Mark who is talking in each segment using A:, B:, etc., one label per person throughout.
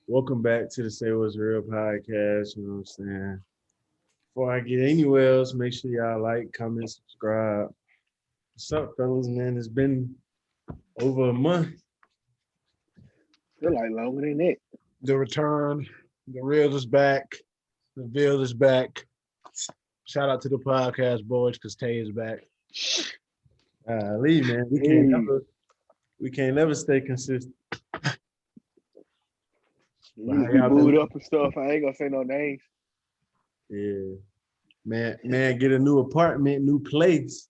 A: Welcome back to the Say What's Real podcast. You know what I'm saying? Before I get anywhere else, make sure y'all like, comment, subscribe. What's up, fellas? Man, it's been over a month.
B: Feel like longer than that.
C: The return, the real is back. The veil is back. Shout out to the podcast boys because Tay is back.
A: Lee, man,
B: Hey.
A: we can't never stay consistent.
B: You
A: How
B: be
A: y'all
B: booed
A: been?
B: up and stuff. I ain't gonna say no names.
A: Yeah, man, get a new apartment, new place.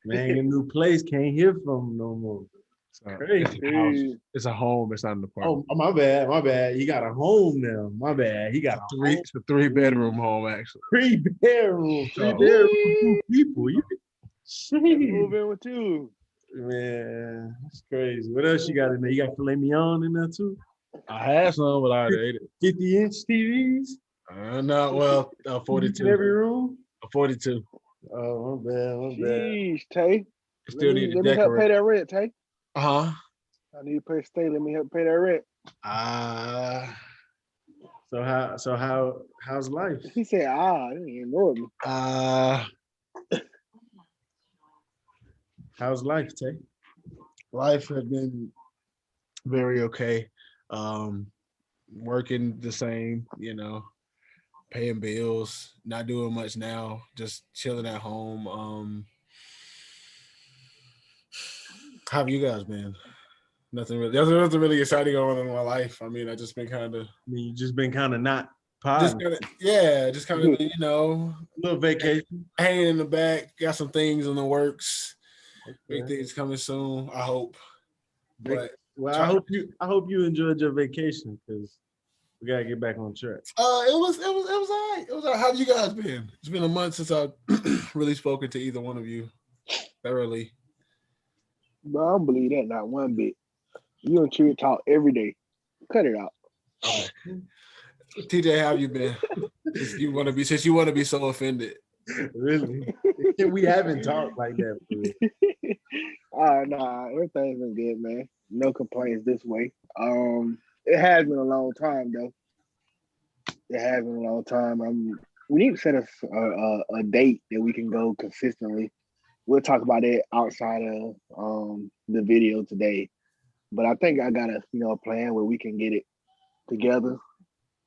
A: Man, get a new place, can't hear from him no more.
C: So
A: Crazy.
C: it's a house.
B: Hey.
C: It's a home. It's not an apartment.
A: Oh, my bad. He got a home now. My bad. He got a home.
C: It's a three-bedroom home, actually.
A: Three bedroom,
C: Oh.
A: two people. You
B: Let me
A: see,
B: move in with you.
A: man, that's crazy. What else you got in there? You got filet mignon in there too?
C: I had some, but I ate it.
A: 50-inch TVs
C: No, well,
A: in
C: 42.
A: every room.
C: 42.
A: Oh, my bad.
B: Jeez, Tay.
C: Still need to
B: Let me help pay
C: decorate.
B: that rent, Tay.
C: Uh-huh.
B: I need to pay stay. Let me help pay that rent.
A: How's life?
B: He said, I didn't even know me.
A: How's life, Tay?
C: Life has been very okay. Working the same, paying bills, not doing much now, just chilling at home. How have you guys been? Nothing really. There's nothing really exciting going on in my life. I mean, I just been kind of,
A: I mean, you just been kind of not
C: just
A: positive.
C: kind of, just kind of,
A: Little vacation.
C: hanging in the back. Got some things in the works. Big
A: Okay.
C: things coming soon. I hope. But
A: Well, I hope you enjoyed your vacation because we gotta get back on track.
C: it was all right. It was all right. How have you guys been? It's been a month since I've really spoken to either one of you thoroughly.
B: But I don't believe that not one bit. You and Chewy talk every day. Cut it out.
C: Okay. TJ, how have you been? Since you want to be so offended.
A: Really? We haven't talked like that.
B: Nah, everything's been good, man. No complaints this way. It has been a long time though. It has been a long time. We need to set a date that we can go consistently. We'll talk about it outside of the video today. But I think I got a plan where we can get it together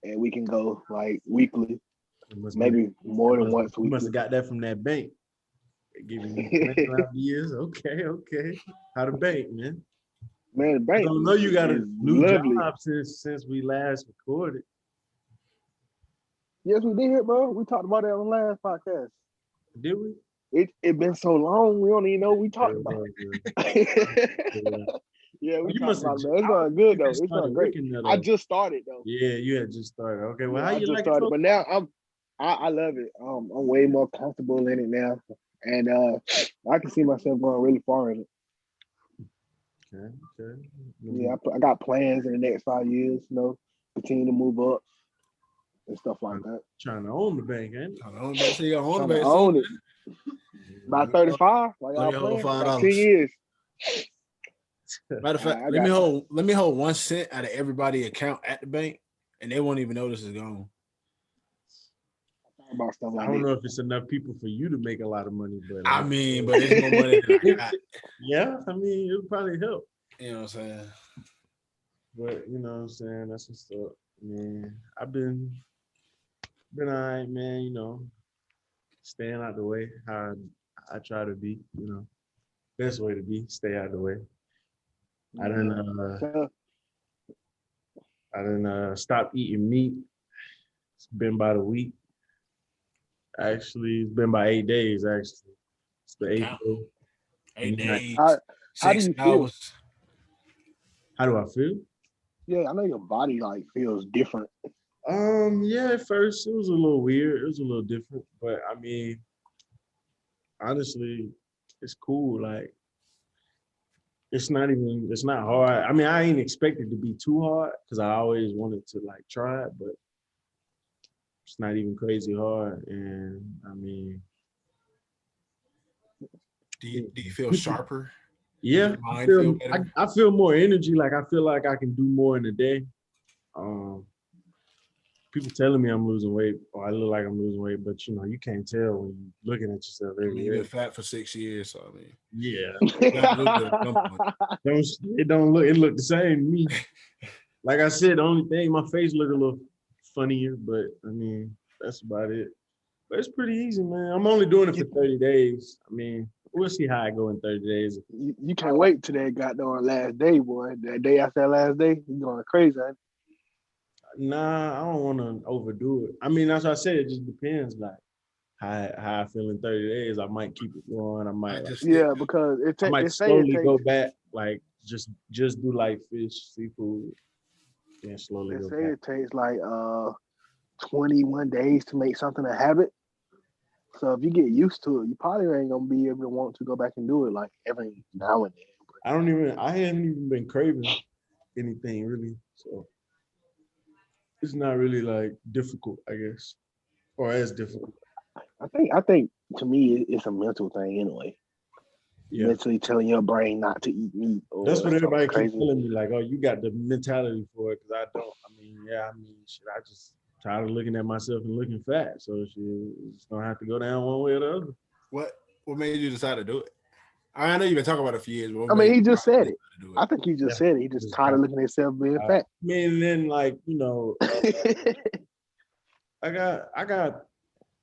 B: and we can go like weekly, maybe more than once
A: You must
B: weekly.
A: have got that from that bank. They giving you ideas. Okay. How the bank, man?
B: Man, the
A: I
B: bank.
A: don't know you got a
B: is
A: new
B: lovely.
A: job since we last recorded.
B: Yes, we did, bro. We talked about it on the last podcast.
A: Did we?
B: It been so long, we don't even know what we talked about. Yeah, we
A: You
B: talked
A: must have.
B: about it. Man. It's going good though.
A: You
B: It's
A: started
B: going great.
A: working there,
B: I
A: though.
B: just started though.
A: Yeah, you had just started. Okay, well,
B: Yeah,
A: how
B: I
A: you
B: just
A: like
B: started,
A: it?
B: but now I love it. I'm way more comfortable in it now, and I can see myself going really far in it.
A: Okay.
B: Yeah, I got plans in the next 5 years. Continue to move up and stuff like that.
A: Trying to own the bank, ain't it?
C: I don't know. So you got
B: Trying
C: on
B: to
C: the
B: own it by
C: Let
B: 35. Like
C: me
B: y'all
C: hold
B: playing,
C: $5.
B: about 10 years.
C: Matter of fact,
B: I
C: let me
B: got
C: hold 1 cent out of everybody account at the bank, and they won't even notice it's gone.
B: about stuff
A: I
B: like
A: don't
B: that.
A: know if it's enough people for you to make a lot of money, but
C: I mean, but it's more money than I got.
A: yeah, I mean, it'll probably help.
C: You know what I'm saying?
A: But you know what I'm saying? That's what's up, man. I've been all right, man, staying out the way, how I try to be, best way to be, stay out the way. I done
B: So,
A: stopped eating meat. It's been about a week. Actually, it's been about 8 days, actually. It's the 8th
C: Count.
A: day.
C: 8
A: Midnight.
C: days,
B: how do
C: 6
B: you feel?
C: hours.
A: How do I feel?
B: Yeah, I know your body like feels different.
A: Yeah, at first it was a little weird. It was a little different, but I mean, honestly, it's cool. Like, it's not hard. I mean, I ain't expect it to be too hard because I always wanted to like try it, but it's not even crazy hard. And I mean,
C: Do you feel sharper?
A: yeah,
C: Does your mind feel better?
A: I feel more energy. Like I feel like I can do more in a day. Um, people telling me I'm losing weight or I look like I'm losing weight, but you can't tell when you're looking at yourself
C: I
A: every
C: mean, you've been
A: day.
C: fat for 6 years, so I mean,
A: Yeah,
C: you got to lose it at some point.
A: it don't look. It look the same to me. Like I said, the only thing my face look a little funnier, but I mean that's about it. But it's pretty easy, man. I'm only doing it for 30 days. I mean, we'll see how I go in 30 days.
B: You can't wait till that goddamn last day, boy. That day after that last day, you going crazy. Huh?
A: Nah, I don't want to overdo it. I mean, that's what I said. It just depends, like how I feel in 30 days. I might keep it going. I might
B: Yeah, because
A: I might
B: it say it
A: slowly
B: takes
A: go back, like just do like fish, seafood, then slowly
B: it
A: go
B: say
A: back.
B: it takes like 21 days to make something a habit. So if you get used to it, you probably ain't gonna be able to want to go back and do it like every now and then.
A: I haven't even been craving anything really, so it's not really like difficult, I guess, or as difficult.
B: I think to me it's a mental thing anyway.
A: Yeah,
B: Mentally telling your brain not to eat meat
A: that's
B: or
A: what
B: something
A: everybody keep
B: crazy.
A: telling me. Like, oh, you got the mentality for it, because I don't. I mean, yeah, I mean, shit, I just tired of looking at myself and looking fat, so shit, it's gonna have to go down one way or the other.
C: What made you decide to do it? I know you've been talking about it for years, but what
B: I
C: made
B: mean, he
C: you
B: just said
C: decide
B: it.
C: to do it?
B: I think he just
A: Yeah,
B: said it. He just
A: just
B: tired
A: got.
B: of looking at himself being
A: I
B: fat.
A: mean, then like I got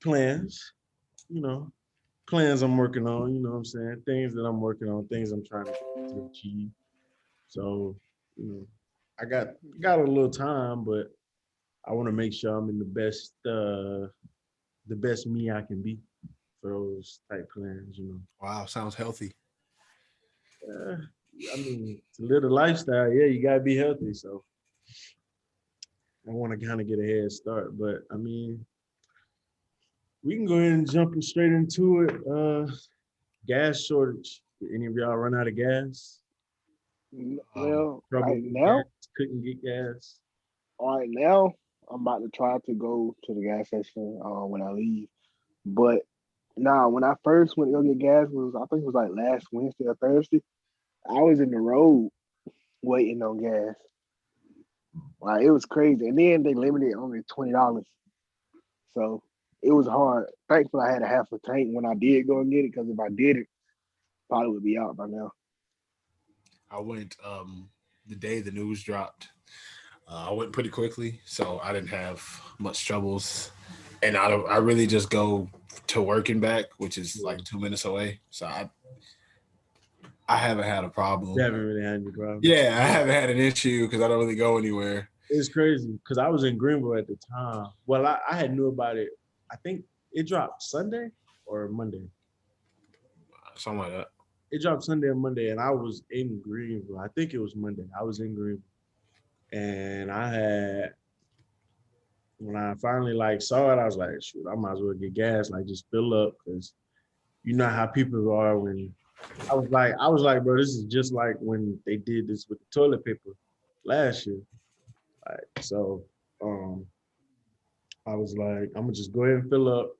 A: plans, you know, plans I'm working on. You know what I'm saying? Things that I'm working on, things I'm trying to achieve. So, you know, I got a little time, but I want to make sure I'm in the best me I can be for those type plans.
C: Wow, sounds healthy.
A: Uh, I mean, to live the lifestyle, yeah, you gotta be healthy. So I want to kind of get a head start, but I mean, we can go ahead and jump straight into it. Gas shortage. Did any of y'all run out of gas?
B: Well,
A: Trouble with gas? Couldn't get gas?
B: right now, I'm about to try to go to the gas station when I leave. But nah, when I first went to go get gas was I think it was like last Wednesday or Thursday. I was in the road waiting on gas. Like it was crazy. And then they limited it only $20. So it was hard. Thankfully I had a half a tank when I did go and get it, because if I did it, probably would be out by now.
C: I went the day the news dropped. I went pretty quickly, so I didn't have much troubles. And I really just go to work and back, which is
A: Yeah.
C: like 2 minutes away. So I haven't had a
A: You
C: problem.
A: haven't really had any problem.
C: Yeah, I haven't had an issue because I don't really go anywhere.
A: It's crazy because I was in Greenville at the time. Well, I had knew about it. I think it dropped Sunday or Monday.
C: Something like that.
A: It dropped Sunday or Monday, and I was in Greenville. I think it was Monday. I was in Greenville, and when I finally like saw it, I was like, shoot, I might as well get gas, like just fill up, because you know how people are when I was like, bro, this is just like when they did this with the toilet paper last year. Like, so I was like, I'm gonna just go ahead and fill up.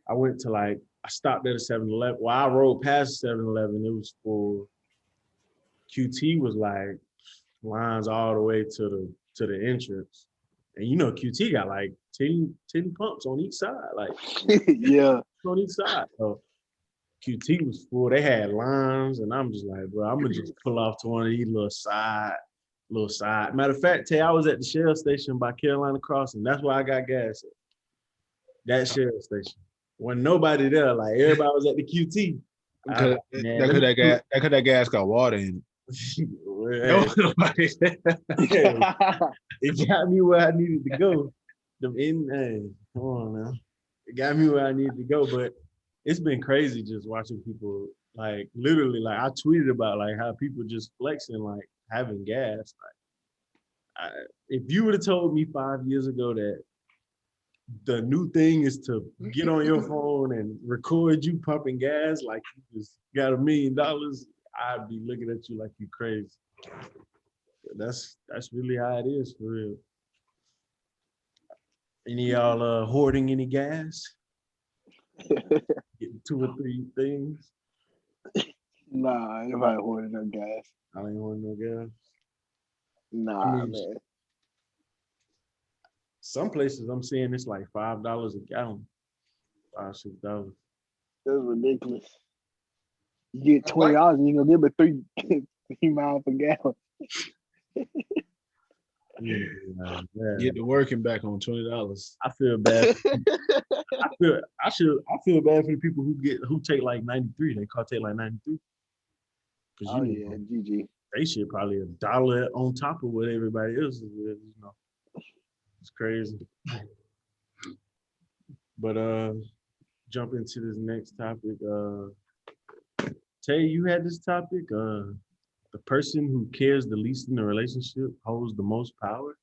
A: I went to I stopped at a 7-Eleven. Well, I rode past 7-Eleven. It was full. QT was like lines all the way to the entrance. And QT got like 10 pumps on each side, like
B: Yeah.
A: on each side. So QT was full. They had lines, and I'm just like, bro, I'm gonna just pull off to one of these little side. Matter of fact, Tay, I was at the Shell station by Carolina Crossing. That's where I got gas at. That Shell station. When nobody there, like everybody was at the QT. I was
C: Because
A: like, man, let me
C: that gas got water in
A: Hey,
C: it. Nobody.
A: hey, it got me where I needed to go. Hey, come on now. It got me where I needed to go, but it's been crazy just watching people like literally like I tweeted about like how people just flexing like having gas. If you would have told me 5 years ago that the new thing is to get on your phone and record you pumping gas like you just got $1 million, I'd be looking at you like you crazy. That's really how it is for real. Any of y'all hoarding any gas? Getting 2 or 3 things?
B: Nah, ain't nobody hoarding no gas.
A: I don't want no gas. I
B: Nah,
A: mean,
B: man.
A: some places I'm seeing it's like $5 a gallon, $5, $6.
B: That's ridiculous. You get
C: Like,
B: $20 and you're gonna give it 3 miles per gallon.
A: Yeah, man.
C: get to working back on $20.
A: I feel bad. I feel bad for the people who take like 93. They call take like 93. Because
B: Oh yeah, GG.
A: they should probably $1 on top of what everybody else is with, you know. It's crazy. But jump into this next topic. Tay, you had this topic. The person who cares the least in the relationship holds the most power.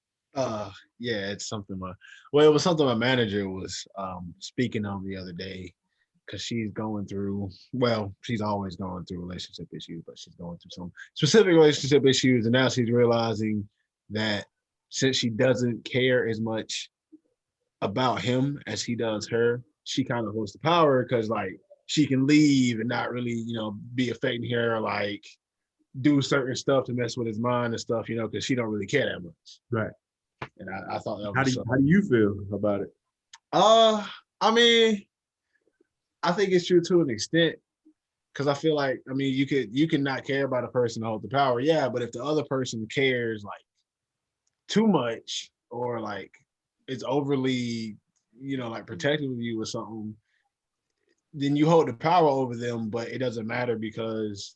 C: Yeah, it's something it was something my manager was speaking on the other day, because she's going through, she's always going through relationship issues, but she's going through some specific relationship issues, and now she's realizing that since she doesn't care as much about him as he does her, she kind of holds the power, because like she can leave and not really, be affecting her, or like do certain stuff to mess with his mind and stuff, because she don't really care that much.
A: Right.
C: And I thought that
A: How
C: was
A: do you feel about it?
C: I mean, I think it's true to an extent, because I feel like, you can not care about a person to hold the power, yeah, but if the other person cares like too much, or like it's overly, like protective of you or something, then you hold the power over them, but it doesn't matter, because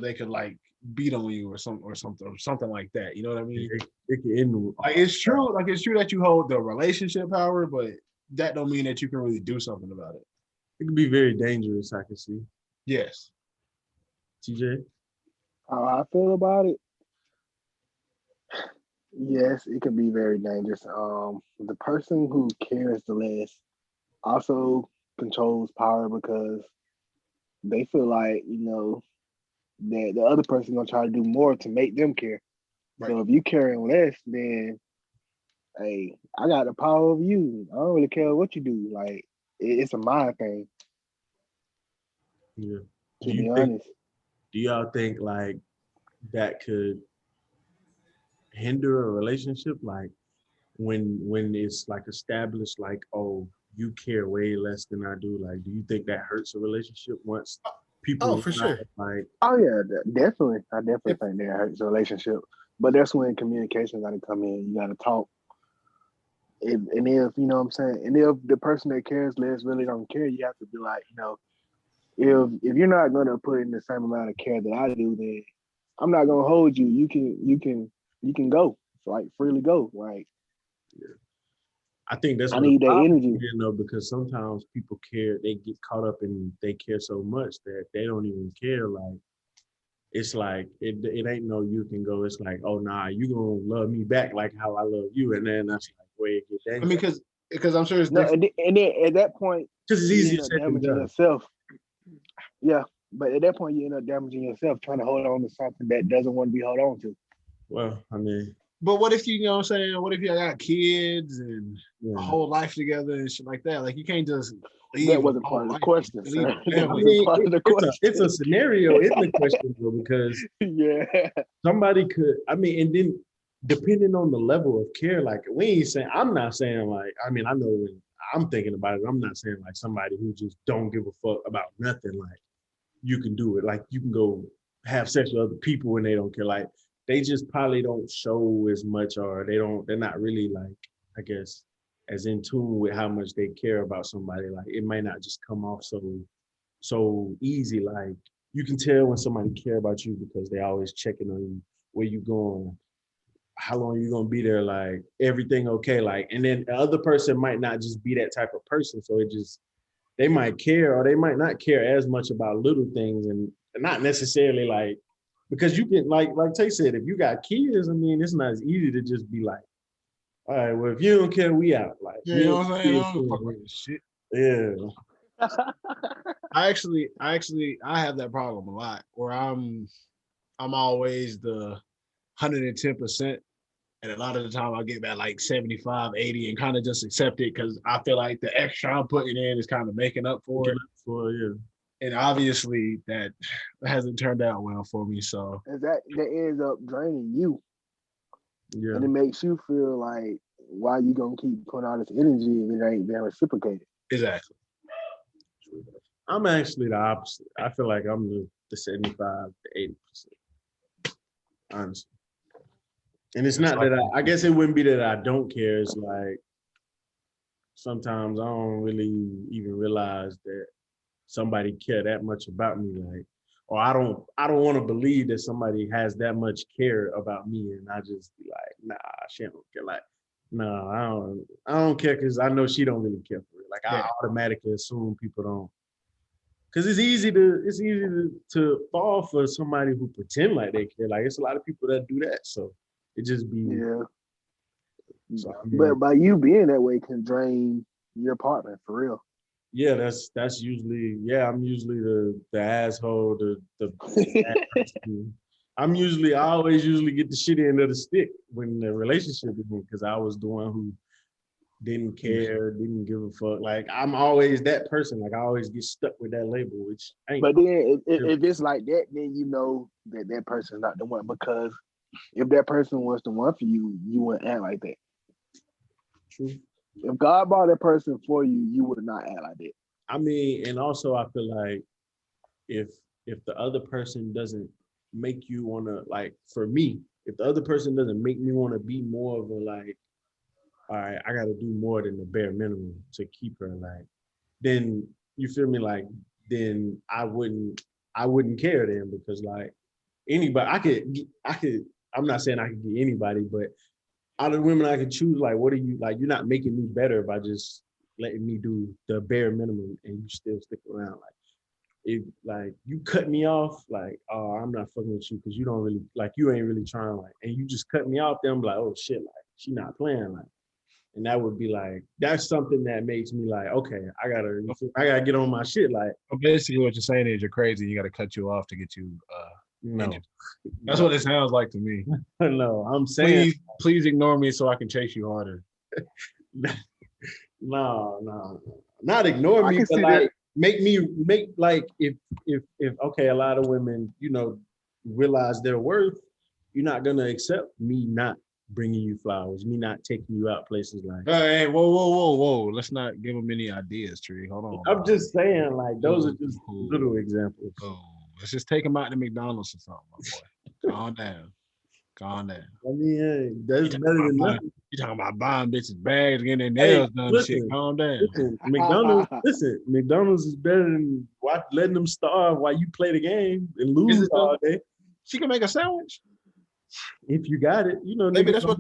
C: they could like beat on you or something like that. You know what I mean?
A: It can end.
C: Like it's true that you hold the relationship power, but that don't mean that you can really do something about it.
A: It can be very dangerous, I can see.
C: Yes.
A: TJ?
B: How I feel about it? Yes, it can be very dangerous. The person who cares the less also controls power, because they feel like, that the other person gonna try to do more to make them care.
C: Right.
B: So if you caring less, then hey, I got the power of you. I don't really care what you do. Like it's a mind thing.
A: Yeah.
B: To be honest.
A: Do y'all think like that could hinder a relationship? Like when it's like established, like, oh, you care way less than I do. Like, do you think that hurts a relationship once people
C: For sure.
A: like?
B: Oh yeah, definitely. I definitely think that hurts a relationship. But that's when communication got to come in. You got to talk. And if you know what I'm saying, and if the person that cares less really don't care, you have to be like, if you're not gonna put in the same amount of care that I do, then I'm not gonna hold you. You can go, like freely go. Like,
A: yeah. I think that's
B: I
A: what
B: need that energy.
A: Because sometimes people care, they get caught up in they care so much that they don't even care. Like it's like it ain't no you can go. It's like, oh nah, you gonna love me back like how I love you, and then that's like where it gets dangerous.
C: Because I'm sure it's
B: No,
C: different.
B: and then at that point,
A: Because it's
B: you
A: easier
B: end up
A: said than
B: damaging
A: done.
B: yourself. Yeah, but at that point, you end up damaging yourself trying to hold on to something that doesn't want to be held on to.
A: Well, I mean,
C: But what if you know what I'm saying? What if you got kids and a whole life together and shit like that? Like you can't just leave.
B: That wasn't part of the question, sir. That wasn't part of the question.
A: It's a scenario in the question though, because somebody could. I mean, and then depending on the level of care, like we ain't saying. I'm not saying like. I mean, I know when I'm thinking about it. I'm not saying like somebody who just don't give a fuck about nothing. Like you can do it. Like you can go have sex with other people and they don't care. Like they just probably don't show as much, or they're not really like, I guess, as in tune with how much they care about somebody. Like it might not just come off so easy. Like you can tell when somebody care about you because they always checking on you, where you going, how long you gonna be there, like everything okay. Like, and then the other person might not just be that type of person. So they might care or they might not care as much about little things, and not necessarily like, because you can like Tay said, if you got kids, I mean, it's not as easy to just be like, all right, well, if you don't care, we out. Like,
C: you know what I'm saying? I don't fuck with this shit.
A: Yeah.
C: I have that problem a lot where I'm always the 110%. And a lot of the time I get back like 75, 80 and kind of just accept it because I feel like the extra I'm putting in is kind of making up for it.
A: Yeah.
C: And obviously that hasn't turned out well for me. So
B: that ends up draining you.
A: Yeah.
B: And it makes you feel like why you gonna keep putting all this energy if it ain't being reciprocated?
C: Exactly.
A: I'm actually the opposite. I feel like I'm the 75 to 80%, honestly. And it's not that I guess it wouldn't be that I don't care. It's like sometimes I don't really even realize that somebody care that much about me, like, or I don't want to believe that somebody has that much care about me, and I just be like, nah, she don't care. Like, no, I don't care because I know she don't really care for it. Like, I automatically assume people don't, because it's easy to fall for somebody who pretend like they care. Like, it's a lot of people that do that, so it just be
B: Yeah.
A: So, I mean,
B: But by you being that way can drain your partner for real.
A: yeah, that's usually I'm usually the asshole, the bad person. I always usually get the shitty end of the stick when the relationship begins because I was the one who didn't care, didn't give a fuck. Like I'm always that person. Like I always get stuck with that label, which ain't.
B: But then if it's like that, then you know that person's not the one, because if that person was the one for you, you wouldn't act like that.
A: True.
B: If God brought that person for you, you would not act like that.
A: I mean, and also I feel like if the other person doesn't make you wanna, like, for me, if the other person doesn't make me want to be more of a like, all right, I got to do more than the bare minimum to keep her, like, then you feel me, like, then I wouldn't care then, because like anybody I could I'm not saying I could get anybody, but out of the women I could choose, like, what are you, like, you're not making me better by just letting me do the bare minimum and you still stick around. Like, if like you cut me off, like, oh, I'm not fucking with you because you don't really, like, you ain't really trying, like, and you just cut me off, then I'm like, oh shit, like, she not playing, like, and that would be like, that's something that makes me like, okay, I gotta get on my shit, like.
C: Well, basically, what you're saying is you're crazy. You got to cut you off to get you.
A: No,
C: that's what it sounds like to me.
A: No, I'm saying,
C: please ignore me so I can chase you harder.
A: No, not ignore me, but like make like if okay, a lot of women, you know, realize their worth, you're not gonna accept me not bringing you flowers, me not taking you out places like.
C: Hey, whoa! Let's not give them any ideas, Tree. Hold on.
A: I'm just saying, like, those are just little examples.
C: Oh, let's just take them out to McDonald's or something, my boy. Calm down.
A: I mean, that's better than nothing.
C: You talking about buying bitches bags, getting their nails done and shit. Calm down.
A: McDonald's is better than letting them starve while you play the game and lose all day.
C: She can make a sandwich.
A: If you got it, you know.
C: Maybe that's what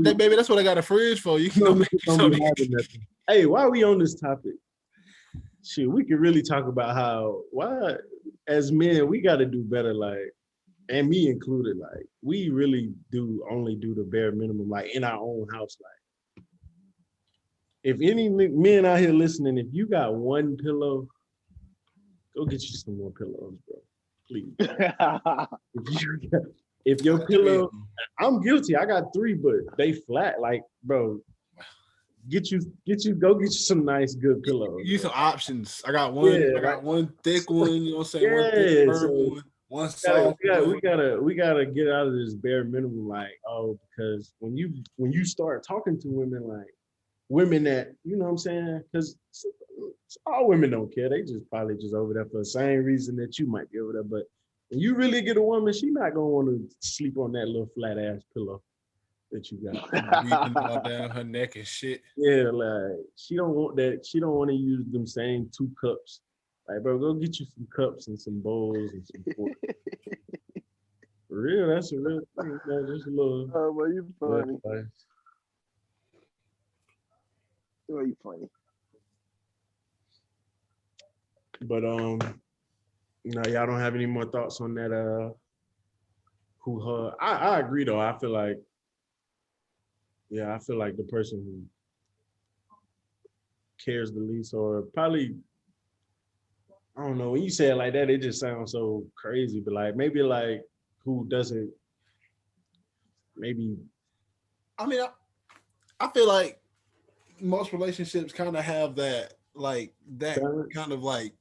C: I got a fridge for. You can go make something.
A: Hey, why are we on this topic? Shit, we could really talk about why as men we got to do better, like, and me included, like, we really do only do the bare minimum, like, in our own house. Like, if any men out here listening, if you got one pillow, go get you some more pillows, bro. Please. If your pillow, I'm guilty. I got 3, but they flat. Like, bro, go get you some nice good pillows.
C: Use some options. I got one. Yeah, I got one thick one. You know what I'm saying? One thick one. One soft.
A: We gotta get out of this bare minimum. Like, oh, because when you start talking to women, like women that, you know what I'm saying, because all women don't care. They just probably just over there for the same reason that you might be over there. But when you really get a woman, she not gonna want to sleep on that little flat ass pillow that you got.
C: Breathing all down her neck and shit.
A: Yeah, like she don't want that. She don't want to use them same 2 cups. Like, bro, go get you some cups and some bowls and some forks. For real, that's a real thing. Just a little.
B: Oh, well, you funny. Oh, you funny.
A: But no, y'all don't have any more thoughts on that? Who her? I agree though. I feel like the person who cares the least, or probably, I don't know, when you say it like that, it just sounds so crazy, but like maybe like who doesn't, maybe.
C: I mean, I feel like most relationships kind of have that, like, that kind of like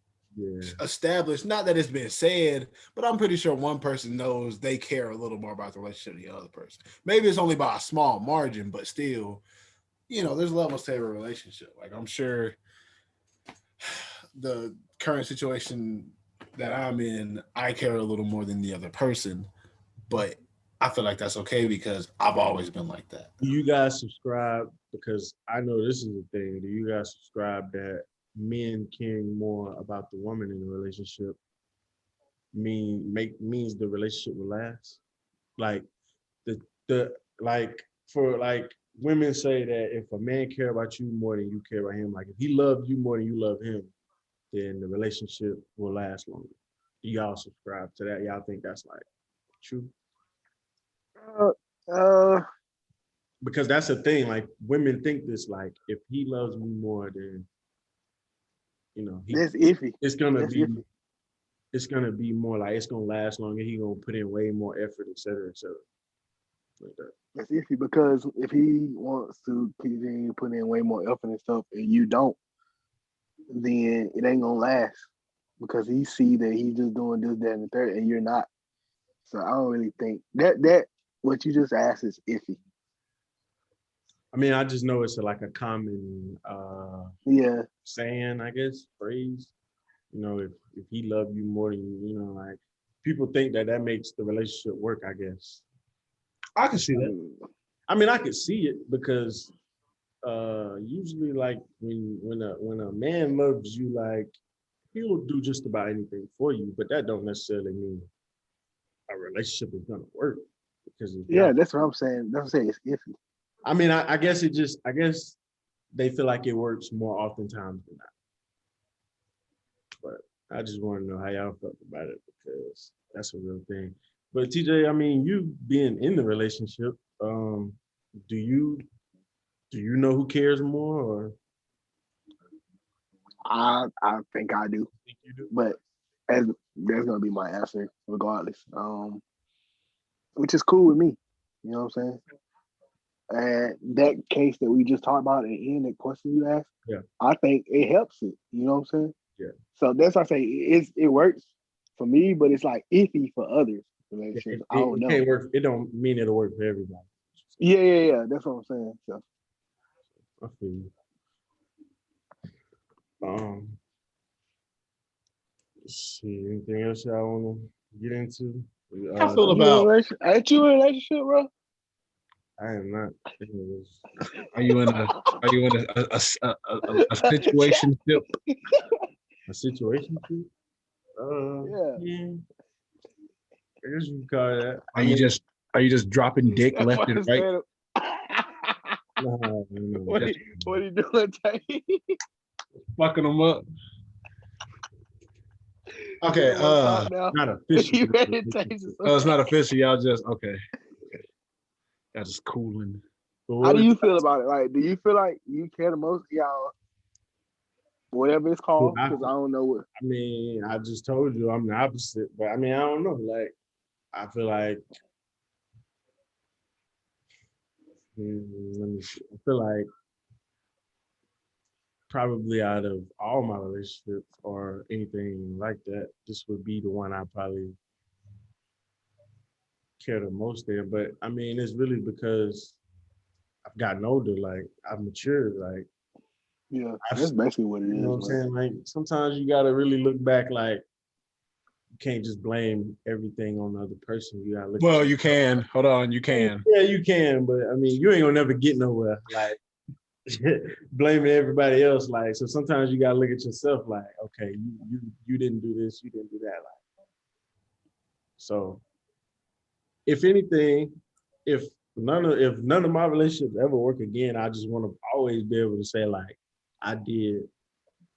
C: established, not that it's been said, but I'm pretty sure one person knows they care a little more about the relationship than the other person. Maybe it's only by a small margin, but still, there's levels to every relationship. Like I'm sure the current situation that I'm in, I care a little more than the other person, but I feel like that's okay because I've always been like that.
A: Do you guys subscribe? Because I know this is the thing. Do you guys subscribe that men caring more about the woman in the relationship means the relationship will last? Like the like for like women say that if a man care about you more than you care about him, like if he loved you more than you love him, then the relationship will last longer. Do y'all subscribe to that? Y'all think that's like true?
B: Uh, uh,
A: Because that's the thing. Like women think this. Like if he loves me more, then
B: that's iffy.
A: it's gonna
B: That's
A: be
B: iffy.
A: it's gonna be more like it's gonna last longer. He gonna put in way more effort, et cetera, et cetera. Like that.
B: That's iffy because if he wants to continue putting in way more effort and stuff, and you don't, then it ain't gonna last because he see that he's just doing this, that, and the third, and you're not. So I don't really think that what you just asked is iffy.
A: I mean, I just know it's like a common
B: Yeah,
A: saying, I guess, phrase. If he loved you more than like people think that makes the relationship work, I guess.
C: I can see
B: I
C: that.
B: mean,
A: I mean, I could see it because usually like when a man loves you, like he'll do just about anything for you, but that don't necessarily mean a relationship is gonna work because if
B: yeah,
A: y'all,
B: that's what I'm saying. That's what I'm saying. It's iffy.
A: I mean, I guess I guess they feel like it works more oftentimes than not. But I just want to know how y'all felt about it because that's a real thing. But TJ, I mean, you being in the relationship, do you know who cares more, or
B: I think I do,
A: think you do?
B: but as that's gonna be my answer regardless. Which is cool with me. You know what I'm saying? And that case that we just talked about and in that question you asked,
A: Yeah,
B: I think it helps it. You know what I'm saying?
A: yeah.
B: So that's why I say it works for me, but it's like iffy for others relationships. I don't
A: It
B: know.
A: can't work. It don't mean it'll work for everybody.
B: Yeah. That's what I'm saying. So
A: I feel you. Um, let's see, anything else y'all want to get into?
C: I feel
B: you in a
C: about
B: relationship? Ain't you in a relationship, bro?
A: I am not. Anyways.
C: are you in a situation?
A: A situation too?
B: Yeah.
A: Yeah, I guess you could call it that.
C: Are you just dropping dick
B: That's
C: left
B: what
C: and
B: I'm
C: right?
B: saying.
A: No.
B: What are you doing, Tay?
C: Fucking them up. Okay,
B: You wanna talk now?
A: Not official.
B: You ready to take this?
C: no, it's not official. Y'all just okay. Y'all just cooling.
B: How do you feel about it? Like, do you feel like you care the most, y'all? Whatever it's called, because I don't know what.
A: I mean, I just told you I'm the opposite, but I mean, I don't know. Like, I feel like, let me see. I feel like probably out of all my relationships or anything like that, this would be the one I probably care the most in. But I mean, it's really because I've gotten older. Like, I've matured. Like,
B: Yeah,
A: I've,
B: that's basically what it
A: you know
B: is,
A: what I'm
B: man.
A: saying? Like, sometimes you got to really look back. Like, you can't just blame everything on the other person. You gotta look.
C: Well, you can. Hold on, you can.
A: Yeah, you can, but I mean, you ain't gonna never get nowhere. Like blaming everybody else. Like, so sometimes you gotta look at yourself. Like, okay, you didn't do this, you didn't do that. Like, so if anything, if none of my relationships ever work again, I just want to always be able to say like, I did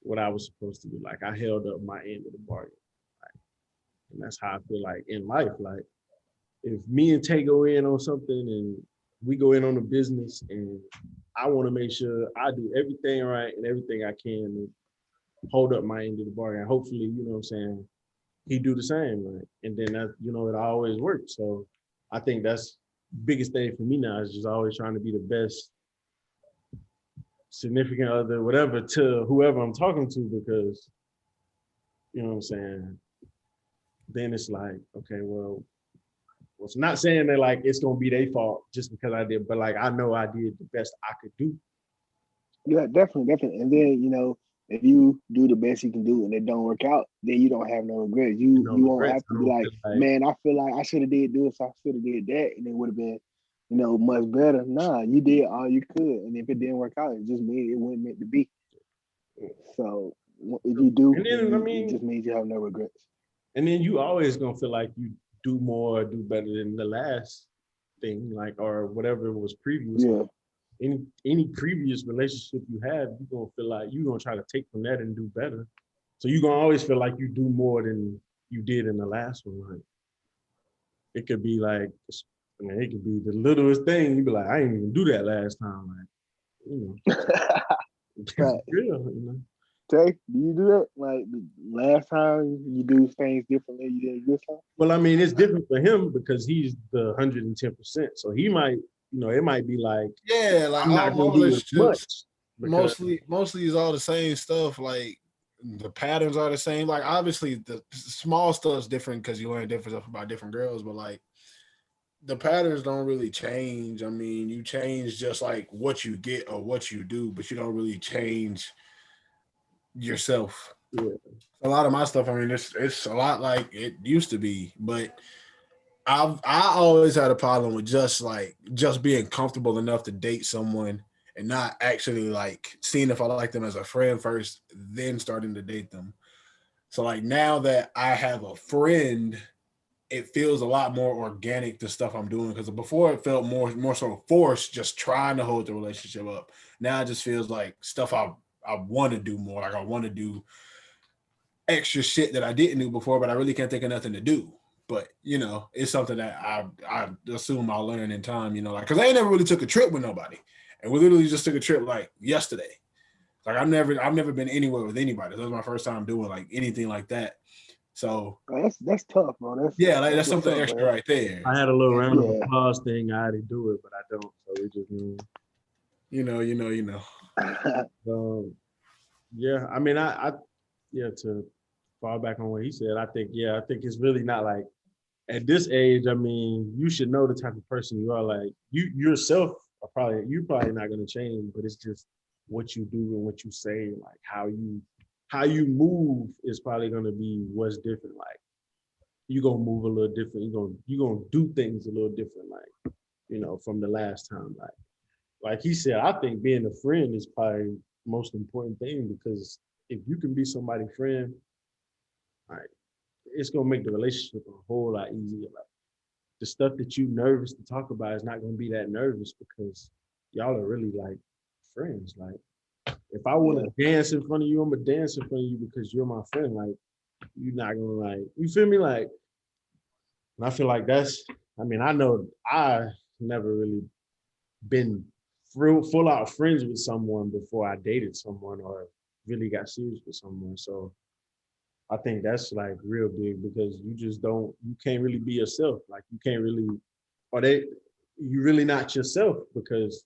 A: what I was supposed to do. Like, I held up my end of the bargain. Like, and that's how I feel like in life. Like, if me and Tay go in on something and we go in on a business and I want to make sure I do everything right and everything I can and hold up my end of the bargain. Hopefully, you know what I'm saying, he do the same, right? And then that, it always works. So I think that's biggest thing for me now is just always trying to be the best significant other, whatever, to whoever I'm talking to, because you know what I'm saying, then it's like, okay, well, it's not saying that like it's gonna be their fault just because I did, but like I know I did the best I could do.
B: Yeah, definitely. And then if you do the best you can do and it don't work out, then you don't have no regrets.
A: You
B: You
A: know,
B: you won't
A: regrets.
B: have
A: I
B: to be
A: don't
B: like,
A: feel like
B: man, I feel like I should have did this, I should have did that, and it would have been, much better. Nah, you did all you could, and if it didn't work out, it just means it wasn't meant to be. So if you do,
A: and
B: then
A: then I
B: it
A: mean,
B: just means you have no regrets.
A: and then you always gonna feel like you do more, do better than the last thing, like or whatever was previous.
B: Yeah,
A: Any previous relationship you have, you gonna feel like you gonna try to take from that and do better. So you gonna always feel like you do more than you did in the last one. Like it could be like, I mean, it could be the littlest thing. You be like, I didn't even do that last time. Like, you know,
B: right.
A: real, you know.
B: Tay, do you do that? Like the last time you do things differently you did this time?
A: Well, I mean, it's different for him because he's the 110%. So he might, it might be like,
C: Yeah, like
A: I'm
C: all
A: not
C: my
A: gonna do as
C: relationships
A: much because
C: mostly is all the same stuff. Like the patterns are the same. Like obviously the small stuff's different because you learn different stuff about different girls, but like the patterns don't really change. I mean, you change just like what you get or what you do, but you don't really change yourself.
A: yeah,
C: A lot of my stuff, I mean, it's a lot like it used to be, but I always had a problem with just being comfortable enough to date someone and not actually like seeing if I like them as a friend first, then starting to date them. So like now that I have a friend, it feels a lot more organic to stuff I'm doing because before it felt more so forced, just trying to hold the relationship up. Now it just feels like stuff I want to do more. Like I want to do extra shit that I didn't do before, but I really can't think of nothing to do. But it's something that I assume I'll learn in time. Like because I ain't never really took a trip with nobody, and we literally just took a trip like yesterday. Like I've never been anywhere with anybody. That was my first time doing like anything like that. So
B: That's tough, bro.
C: yeah, like
B: That's
C: that's
B: what's
C: something
B: up,
C: extra
B: man.
C: right there.
A: I had a little round of
B: Yeah.
A: applause thing. I had to do it, but I don't. So we just, yeah. I mean, yeah. To fall back on what he said, I think it's really not like at this age. I mean, you should know the type of person you are. Like you yourself you're probably not gonna change, but it's just what you do and what you say, like how you move is probably gonna be what's different. Like you gonna move a little different. You gonna do things a little different. Like from the last time. Like he said, I think being a friend is probably the most important thing because if you can be somebody's friend, like it's gonna make the relationship a whole lot easier. Like the stuff that you nervous to talk about is not gonna be that nervous because y'all are really like friends. Like if I want
B: Yeah.
A: to dance in front of you, I'm gonna dance in front of you because you're my friend. Like you're not gonna like you feel me? Like and I feel like that's I mean, I know I never really been full out friends with someone before I dated someone or really got serious with someone. So I think that's like real big because you can't really be yourself. Like you can't really, you really not yourself because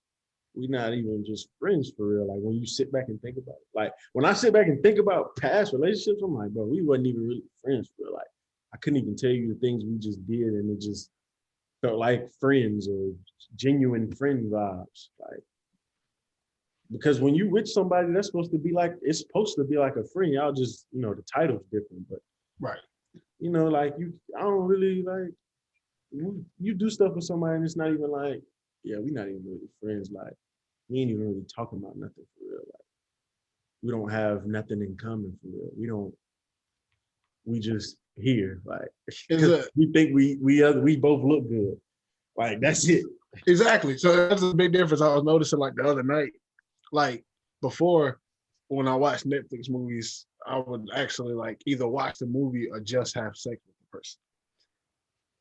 A: we're not even just friends for real. Like when you sit back and think about it, like when I sit back and think about past relationships, I'm like, bro, we wasn't even really friends for real. Like I couldn't even tell you the things we just did and it just felt like friends or genuine friend vibes. Like because when you with somebody, that's supposed to be like it's supposed to be like a friend. Y'all just the title's different, but
C: Right.
A: like I don't really like you do stuff with somebody and it's not even like yeah, we not even really friends. Like we ain't even really talking about nothing for real. Like we don't have nothing in common for real. We just here like
C: Is
A: because
C: it
A: we think we both look good. Like that's it.
C: exactly? So that's a big difference. I was noticing like the other night, like before when I watch Netflix movies, I would actually like either watch the movie or just have sex with the person.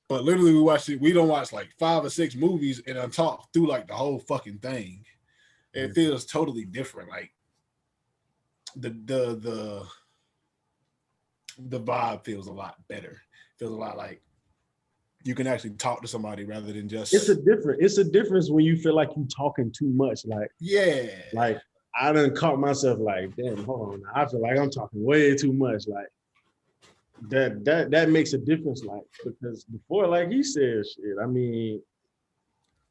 C: But literally, we don't watch like 5 or 6 movies and then talk through like the whole fucking thing. It feels totally different. Like the the vibe feels a lot better. Feels a lot like you can actually talk to somebody rather than
A: It's
C: just
A: a difference when you feel like you talking too much.
C: yeah.
A: Like I done caught myself like, damn, hold on. Now. I feel like I'm talking way too much. Like that makes a difference. Like because before, like he said, shit. I mean,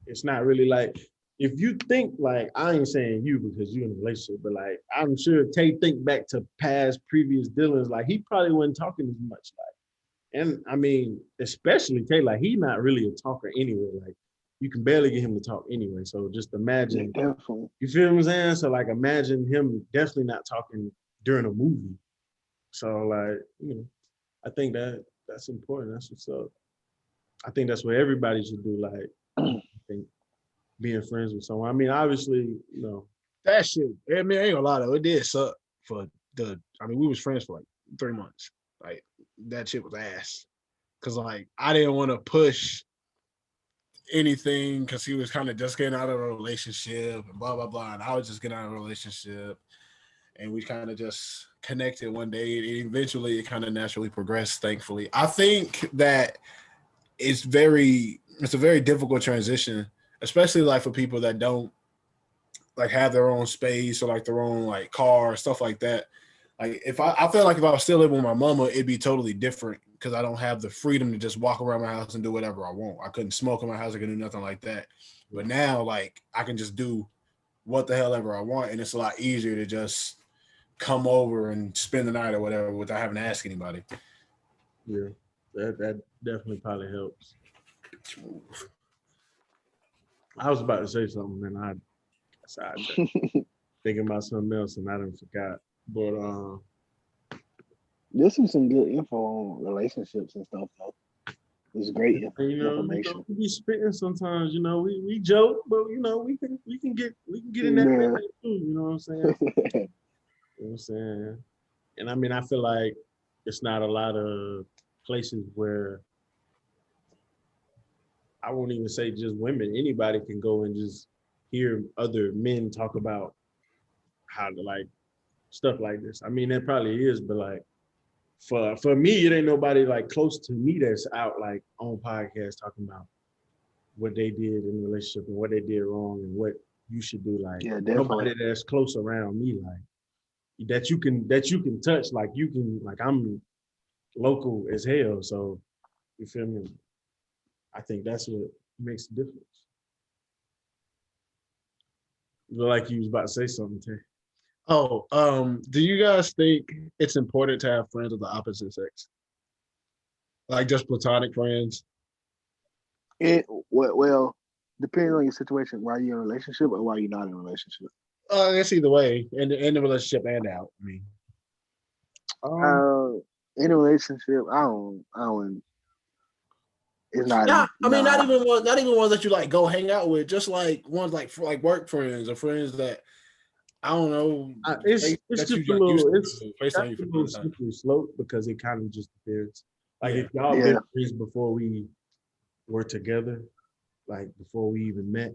A: it's not really like if you think like, I ain't saying you because you're in a relationship, but like I'm sure Tay think back to past previous dealings, like he probably wasn't talking as much. Like, and I mean, especially Tay, like he not really a talker anyway. Like you can barely get him to talk anyway. So just
B: Yeah,
A: imagine,
B: definitely.
A: you feel what I'm saying? So like imagine him definitely not talking during a movie. So like, I think that's important. That's what's up. I think that's what everybody should do. Like, I think being friends with someone. I mean, obviously,
D: That shit, I mean, I ain't gonna lie though, it did suck for I mean, we was friends for like 3 months. Like that shit was ass. Cause like I didn't want to push anything because he was kind of just getting out of a relationship and blah blah blah. And I was just getting out of a relationship. And we kind of just connected one day. And eventually it kind of naturally progressed, thankfully. I think that it's a very difficult transition, especially like for people that don't like have their own space or like their own like car, stuff like that. Like if I feel like if I was still living with my mama, it'd be totally different because I don't have the freedom to just walk around my house and do whatever I want. I couldn't smoke in my house, I couldn't do nothing like that. But now like I can just do what the hell ever I want, and it's a lot easier to just come over and spend the night or whatever without having to ask anybody.
A: Yeah, that definitely probably helps. I was about to say something, and I thinking about something else, and I done forgot. But
B: This is some good info on relationships and stuff, though. It's great information.
A: we be spitting sometimes. We joke, but we can get in that
B: Yeah.
A: thing too. You know what I'm saying? You know what I'm saying? And I mean, I feel like it's not a lot of places where I won't even say just women. Anybody can go and just hear other men talk about how to like stuff like this. I mean, it probably is, but like for me, it ain't nobody like close to me that's out like on podcasts talking about what they did in a relationship and what they did wrong and what you should do. Like
B: Yeah,
A: nobody
B: definitely.
A: that's close around me, like that you can touch, like you can, like I'm local as hell. So you feel me? I think that's what makes the difference. You look like you was about to say something, Tay.
D: Oh, do you guys think it's important to have friends of the opposite sex? Like just platonic friends?
B: Well, depending on your situation, why you in a relationship or why you not in a relationship.
D: I guess either way, in the relationship and out. I mean,
B: In a relationship, I don't. It's not.
D: I mean,
B: Nah.
D: not even ones that you like go hang out with, just like ones like for like work friends or friends that I don't know.
A: It's
D: that
A: just
D: you
A: a
D: like used
A: little,
D: to
A: it's
D: face
A: that's
D: on you
A: a
D: for
A: little
D: the time.
A: slippery slope because it kind of just depends. Like
D: Yeah.
A: if y'all
B: Yeah.
A: been friends before we were together, like before we even met,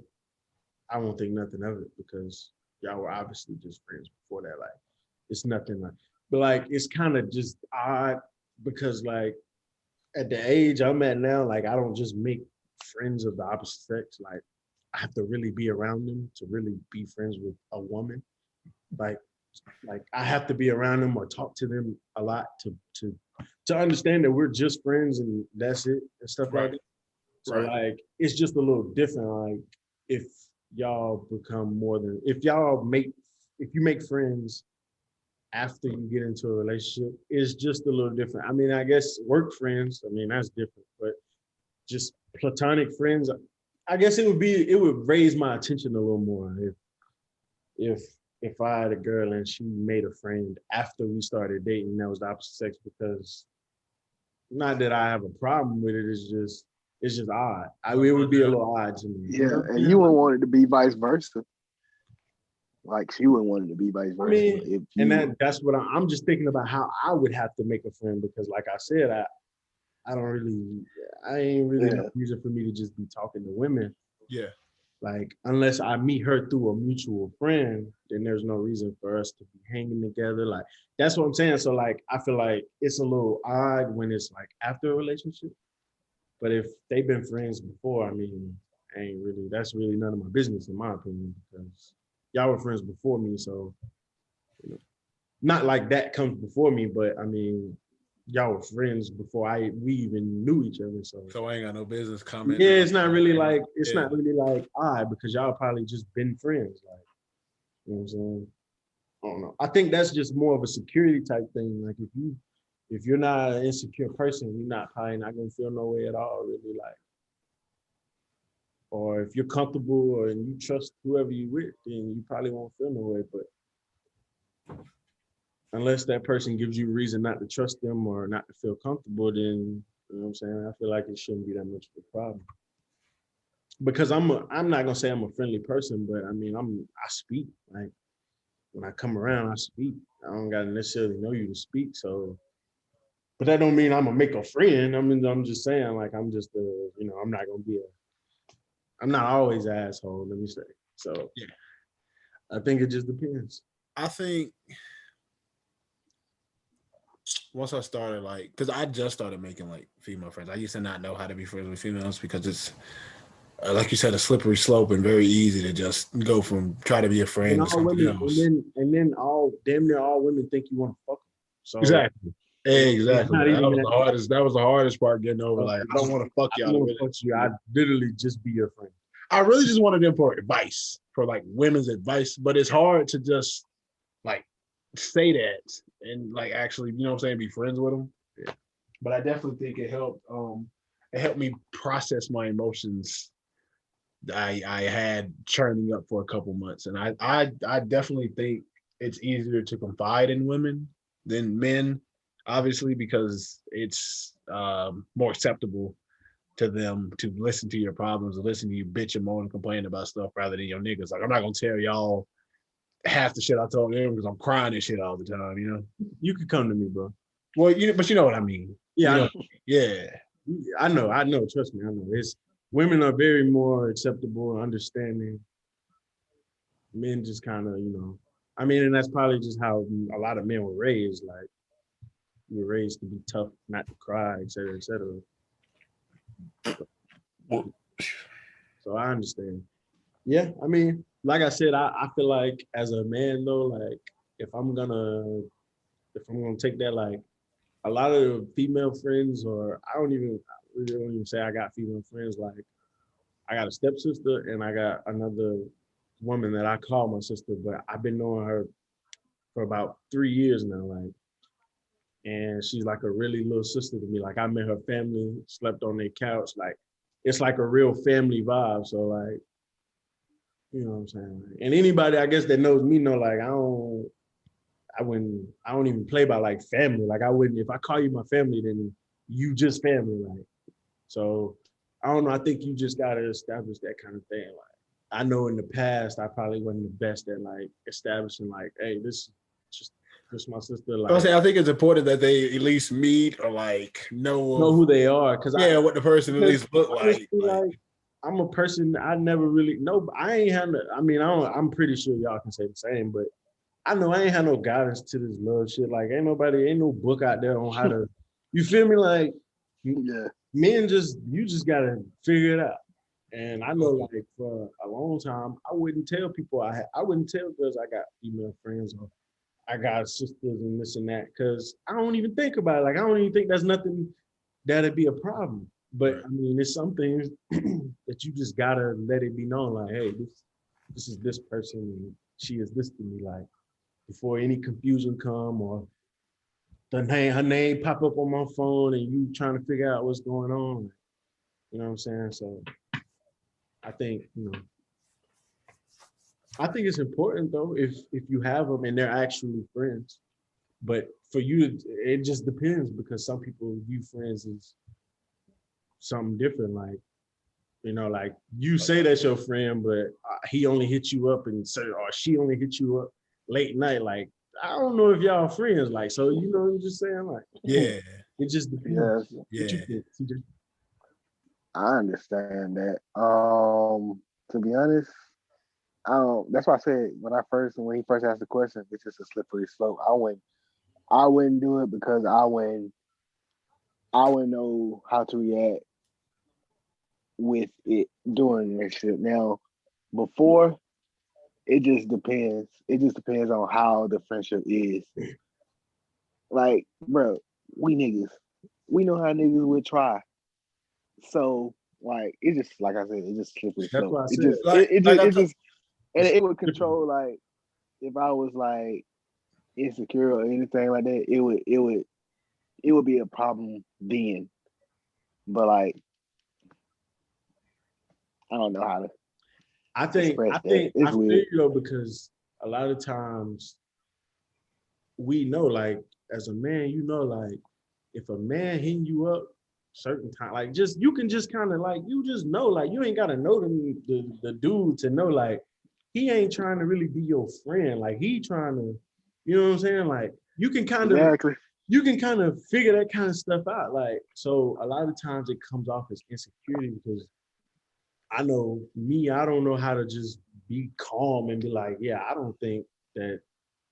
A: I won't think nothing of it because y'all were obviously just friends before that. Like it's nothing like, but like it's kind of just odd because like at the age I'm at now, like I don't just make friends of the opposite sex. Like I have to really be around them to really be friends with a woman. Like I have to be around them or talk to them a lot to understand that we're just friends and that's it and stuff like
D: Right.
A: that. So
D: Right.
A: like it's just a little different. Like if y'all become more than if you make friends after you get into a relationship, it's just a little different. I mean, I guess work friends, I mean that's different, but just platonic friends, I guess it would raise my attention a little more if if I had a girl and she made a friend after we started dating that was the opposite sex, because not that I have a problem with it, it's just odd. It would be a little odd to me. You
B: Yeah,
A: know what I'm
B: and
A: saying?
B: you wouldn't want it to be vice versa. Like she wouldn't want it to be vice
A: I
B: versa.
A: mean,
B: If
A: and
B: you,
A: that's what I'm just thinking about how I would have to make a friend because, like I said, I ain't really no
B: yeah,
A: reason for me to just be talking to women.
D: Yeah.
A: Like, unless I meet her through a mutual friend, then there's no reason for us to be hanging together. Like, that's what I'm saying. So, like, I feel like it's a little odd when it's like after a relationship. But if they've been friends before, I mean, that's really none of my business, in my opinion, because y'all were friends before me. So, you know, not like that comes before me, but I mean, y'all were friends before we even knew each other.
C: So I ain't got no business commenting.
A: Yeah, it's not really like
C: Yeah.
A: because y'all probably just been friends. Like, you know what I'm saying? I don't know. I think that's just more of a security type thing. Like if you're not an insecure person, you're probably not gonna feel no way at all, really. Like, or if you're comfortable or and you trust whoever you with, then you probably won't feel no way. But unless that person gives you a reason not to trust them or not to feel comfortable, then you know what I'm saying? I feel like it shouldn't be that much of a problem. Because I'm not gonna say I'm a friendly person, but I mean I speak. Like when I come around, I speak. I don't gotta necessarily know you to speak. So but that don't mean I'm gonna make a friend. I mean, I'm just saying, like, I'm just I'm not gonna be I'm not always an asshole, let me say. So
C: Yeah.
A: I think it just depends.
C: I think once I started because I just started making like female friends. I used to not know how to be friends with females because it's like you said, a slippery slope and very easy to just go from try to be a friend
A: And
C: to
A: all
C: something
A: women,
C: else.
A: and then all damn near all women think you want to fuck them. So
D: Exactly.
A: it's
D: Exactly.
A: not
D: That
A: even
D: was
A: that.
D: the hardest. That was the hardest part getting over.
A: So
D: Like,
A: if
D: I don't want to fuck
A: I
D: y'all.
A: don't want to fuck you. I literally just be your friend.
D: I really just wanted them for advice, for like women's advice, but it's hard to just like say that and like actually, you know what I'm saying, be friends with them.
A: Yeah.
D: But I definitely think it helped me process my emotions I had churning up for a couple months. And I definitely think it's easier to confide in women than men, obviously, because it's more acceptable to them to listen to your problems, to listen to you bitch and moan and complain about stuff rather than your niggas. Like, I'm not gonna tell y'all half the shit I told them because I'm crying and shit all the time, you know.
A: You could come to me, bro.
D: Well, but you know what I mean.
A: Yeah,
D: You know, yeah.
A: I know. Trust me, I know. It's women are very more acceptable and understanding. Men just kind of, I mean, and that's probably just how a lot of men were raised. Like, you were raised to be tough, not to cry, et cetera, et cetera. So I understand. Yeah, I mean, like I said, I feel like as a man though, like if I'm gonna take that, like a lot of the female friends, or I really don't even say I got female friends. Like I got a stepsister and I got another woman that I call my sister, but I've been knowing her for about 3 years now. Like, and she's like a really little sister to me. Like I met her family, slept on their couch. Like it's like a real family vibe. So like, you know what I'm saying? And anybody I guess that knows me know like I don't even play by like family. Like I wouldn't, if I call you my family, then you just family. Like, so I don't know. I think you just gotta establish that kind of thing. Like I know in the past I probably wasn't the best at like establishing like, hey, this my sister. Like
D: I think it's important that they at least meet or like
A: know who they are. Cause
D: what the person at least look
A: honestly,
D: like.
A: I'm a person I never really know. I ain't had no, I mean, I'm pretty sure y'all can say the same, but I know I ain't had no guidance to this love shit. Like ain't no book out there on how to, you feel me? Like
B: Yeah.
A: men you just gotta figure it out. And I know like for a long time, I wouldn't tell people I wouldn't tell girls I got female friends or I got sisters and this and that, because I don't even think about it. Like I don't even think that's nothing that'd be a problem. But
C: Right.
A: I mean, it's some things that you just gotta let it be known, like, hey, this is this person, and she is this to me, like before any confusion come or her name pop up on my phone and you trying to figure out what's going on. You know what I'm saying? So I think, I think it's important though if you have them and they're actually friends. But for you, it just depends because some people view friends as something different. Like, like you say that's your friend, but he only hit you up and say, or she only hit you up late night. Like, I don't know if y'all friends. Like, so I'm just saying, like,
C: Yeah.
A: it just depends.
B: Yes,
A: What you
C: Yeah.
A: think, CJ?
B: I understand that. To be honest, that's why I said when he first asked the question, it's just a slippery slope. I wouldn't do it because I wouldn't know how to react with it during the relationship. Now, before, it just depends. It just depends on how the friendship is. Like, bro, we niggas. We know how niggas would try. So like it's just like I said, it's just slippery
A: That's
B: slope.
A: what I
B: It
A: said.
B: just
C: Like I
B: it
C: told,
B: just and it would control like if I was like insecure or anything like that, it would be a problem then. But like I don't know how to express that.
A: I
B: It's
A: feel
B: weird.
A: you though, because a lot of times we know, like, as a man, you know, like, if a man hitting you up certain time, like, just you can just kind of like, you just know, like, you ain't gotta know the dude to know, like, he ain't trying to really be your friend, like, he trying to, you know what I'm saying, like,
B: Exactly.
A: you can kind of figure that kind of stuff out, like, so a lot of times it comes off as insecurity because I know me, I don't know how to just be calm and be like, yeah, I don't think that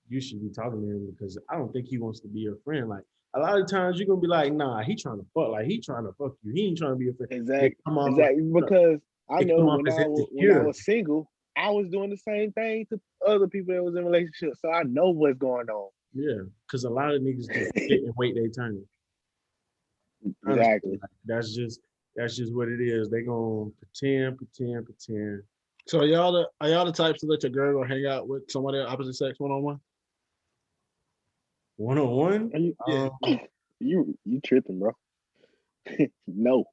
A: you should be talking to him because I don't think he wants to be your friend. Like a lot of times you're gonna be like, nah, he trying to fuck, like he trying to fuck you. He ain't trying to be a friend. It
B: Exactly.
A: come off
B: Exactly. Because I
A: it
B: know
A: come off as
B: when I
A: insecure.
B: was single, I was doing the same thing to other people that was in relationships. So I know what's going on.
A: Yeah, because a lot of niggas just sit and wait their turn. Honestly,
B: Exactly.
A: like, that's just what it is. They gonna pretend.
D: So are y'all the types to let your girl go hang out with somebody of opposite sex one on one?
A: 1-on-1.
B: Are you
D: Yeah.
B: you tripping, bro? No.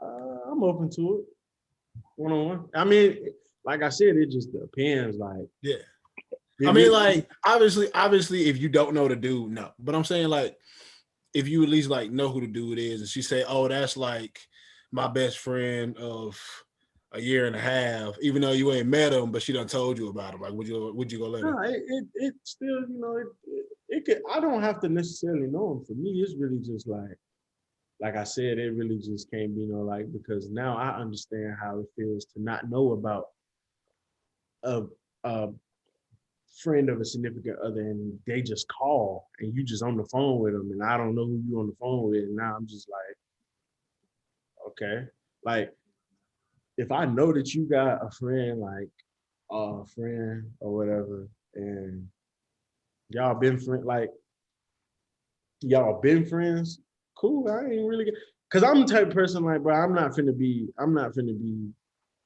A: I'm open to it. 1-on-1. I mean, like I said, it just depends. Like,
C: yeah.
A: if
C: I mean,
A: it-
C: like obviously, if you don't know the dude, no. But I'm saying like, if you at least like know who the dude is, and she say, "Oh, that's like my best friend of a year and a half," even though you ain't met him, but she done told you about him. Like, would you go let her?
A: no, it still, you know, it could. I don't have to necessarily know him. For me, it's really just like I said, it really just can't be no like because now I understand how it feels to not know about a a friend of a significant other and they just call and you just on the phone with them and I don't know who you on the phone with and now I'm just like, okay, like if I know that you got a friend like a friend or whatever and y'all been friend like y'all been friends, cool. I ain't really because I'm the type of person like, bro, I'm not finna be,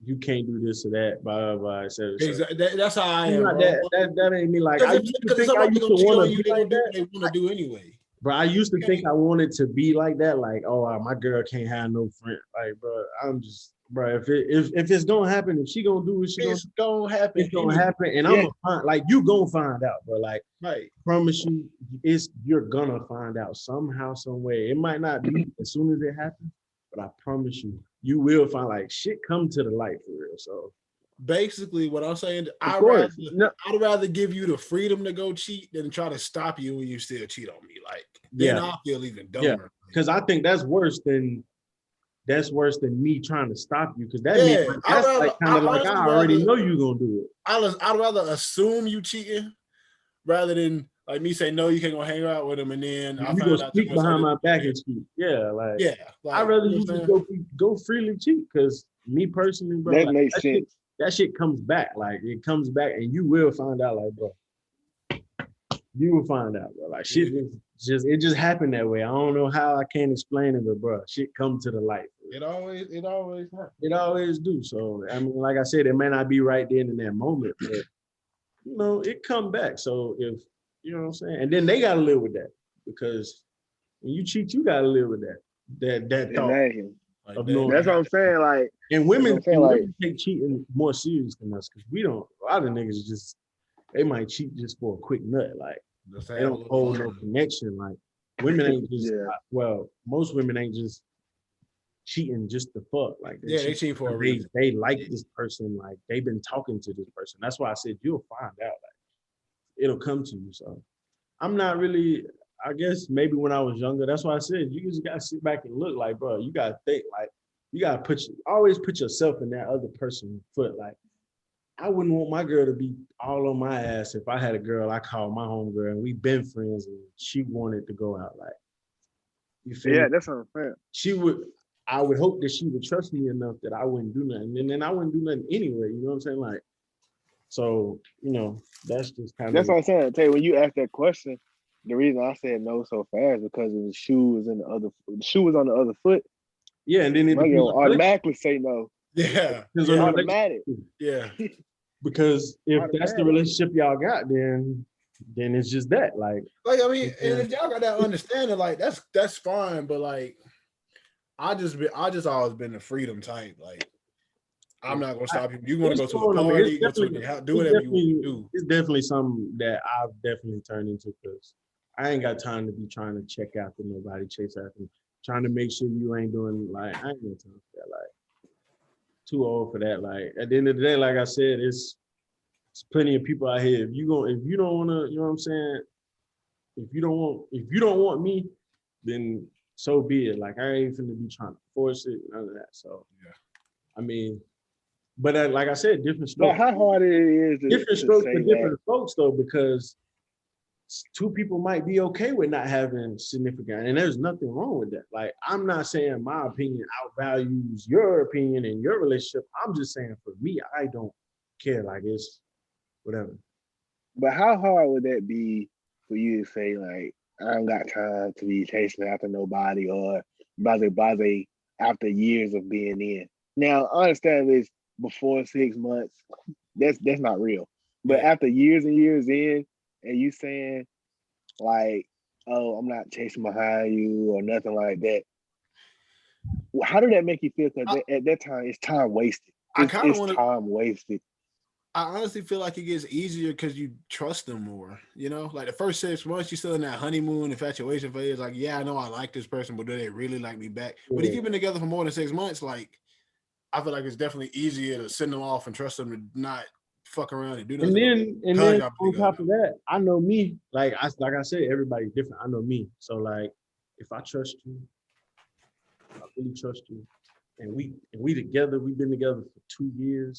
A: you can't do this or that, blah, blah, blah, et cetera, et cetera.
C: Exactly. That's how I
A: I'm
C: am,
A: not
C: bro.
A: that ain't me. Like I
C: Because
A: used to
C: if
A: think I
C: somebody
A: used
C: gonna
A: to
C: cheat
A: want
C: on
A: to
C: you,
A: be
C: they
A: like
C: gonna do
A: that.
C: what they want to do anyway.
A: Bro, I used to think I wanted to be like that. Like, oh, my girl can't have no friend. Like, bro, I'm just, bro. If it's gonna happen, if she gonna do what she gonna,
C: It's gonna happen
A: it's gonna
C: anyway.
A: happen, and I'm
B: Yeah.
A: gonna find. Like, you gonna find out, bro. Like,
C: Right.
A: promise you, you're gonna find out somehow, some way. It might not be as soon as it happens, but I promise you, you will find. Like, shit come to the light for real. So
C: Basically, what I'm saying,
B: Of course. No,
C: I'd rather give you the freedom to go cheat than try to stop you when you still cheat on me. Like, then
A: yeah,
C: I'll feel even
A: yeah,
C: dumber.
A: because I think that's worse than me trying to stop you. Because that means
C: Yeah,
A: like, that's like kind of like I already know you gonna do it.
C: I'd rather assume you cheating rather than like me say no, you can't go hang out with him, and then I
A: You go
C: find out 2
A: speak
C: months
A: behind
C: later.
A: my back and cheat. Yeah, like
C: Yeah,
A: I'd
C: like
A: rather
C: you know
A: you
C: what I'm
A: just
C: saying?
A: go freely cheat because me personally, bro,
B: that
A: like
B: makes sense.
A: that shit comes back. Like it comes back and you will find out, like, bro. You will find out, bro. Like shit it just happened that way. I don't know how I can't explain it, but bro, shit come to the light.
C: It always happens.
A: It always do. So I mean, like I said, it may not be right then in that moment, but you know, it come back. So if you know what I'm saying, and then they gotta live with that because when you cheat, you gotta live with that thought
B: Exactly.
C: Like
A: of
C: that.
A: knowing.
B: That's what I'm saying. Like
A: And
B: that's what I'm saying. Like
A: women take cheating more serious than us because we don't. A lot of niggas just they might cheat just for a quick nut. Like
C: Just
A: they
C: have a
A: don't
C: little
A: hold no
C: fun.
A: connection. Like women ain't just
B: Yeah.
A: well, most women ain't just cheating just to fuck. Like
C: Yeah, they cheat for a reason.
A: they like this person. Like they've been talking to this person. That's why I said you'll find out. Like it'll come to you. So I'm not really. I guess maybe when I was younger, that's why I said you just gotta sit back and look. Like, bro, you gotta think. Like, you gotta always put yourself in that other person's foot. Like, I wouldn't want my girl to be all on my ass if I had a girl I called my home girl and we been friends and she wanted to go out. Like, you feel
B: Yeah,
A: me?
B: that's what I'm saying.
A: She would. I would hope that she would trust me enough that I wouldn't do nothing, and then I wouldn't do nothing anyway. You know what I'm saying? Like, so you know, that's just kind
B: That's
A: of
B: what I'm saying. I tell you, when you ask that question, The reason I said no so fast because the shoe was the shoe was on the other foot.
A: Yeah, and then it
B: My
A: depends
B: girl
A: on the
B: automatically say no.
C: Yeah.
A: Depends on the
B: Automatic.
C: Yeah.
A: because if that's the
B: Automatic.
A: relationship y'all got, then it's just that. Like,
C: Like, I mean,
A: Yeah.
C: and if y'all got that understanding, like that's fine. But like, I just always been the freedom type. Like, I'm not gonna stop you. You want to go
A: it's
C: to
A: cool,
C: a
A: I mean,
C: party,
A: it's
C: go to
A: definitely-
C: do whatever you want to
A: definitely-
C: do.
A: It's definitely something that I've definitely turned into because I ain't got time to be trying to check after nobody, chase after, trying to make sure you ain't doing like I ain't got time for that. Like, too old for that. Like, at the end of the day, like I said, it's plenty of people out here. If you don't want to, you know what I'm saying? If you don't want me, then so be it. Like, I ain't finna be trying to force it, none of that. So
C: Yeah.
A: I mean, but like I said, different
B: But
A: strokes.
B: how hard it is
A: Different
B: to
A: strokes
B: say
A: for
B: that.
A: different folks though, because two people might be okay with not having significant, and there's nothing wrong with that. Like, I'm not saying my opinion outvalues your opinion in your relationship. I'm just saying for me, I don't care. Like, it's whatever.
B: But how hard would that be for you to say, like, I don't got time to be chasing after nobody or blah after years of being in? Now, I understand this before 6 months. That's not real. But
C: Yeah.
B: after years and years in, and you saying, like, oh, I'm not chasing behind you or nothing like that. Well, how did that make you feel? Because at that time, it's time wasted.
C: I kind of
B: It's
C: want to.
B: time wasted.
C: I honestly feel like it gets easier because you trust them more. You know, like the first 6 months, you're still in that honeymoon infatuation phase. Like, yeah, I know I like this person, but do they really like me back? But if
A: Yeah.
C: you've been together for more than 6 months, like, I feel like it's definitely easier to send them off and trust them to not fuck around and do
A: And
C: nothing.
A: then
C: Because y'all been
A: on top
C: together.
A: of that, I know me. Like I said, everybody's different. I know me. So like, if I trust you, I really trust you, and we together. We've been together for 2 years,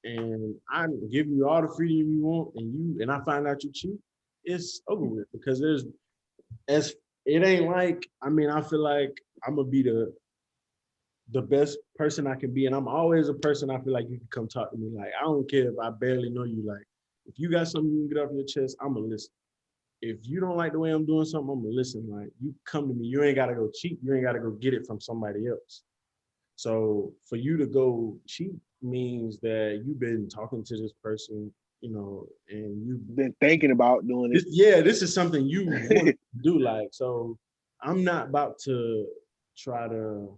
A: and I'm giving you all the freedom you want, and I find out you cheat. It's over with because it ain't like, I mean, I feel like I'm gonna be the best person I can be. And I'm always a person I feel like you can come talk to me. Like, I don't care if I barely know you. Like, if you got something you can get off your chest, I'm gonna listen. If you don't like the way I'm doing something, I'm gonna listen. Like, you come to me, you ain't gotta go cheat. You ain't gotta go get it from somebody else. So for you to go cheat means that you've been talking to this person, you know, and you've
B: Been thinking about doing it.
A: this is something you want to do. Like, so I'm not about to try to,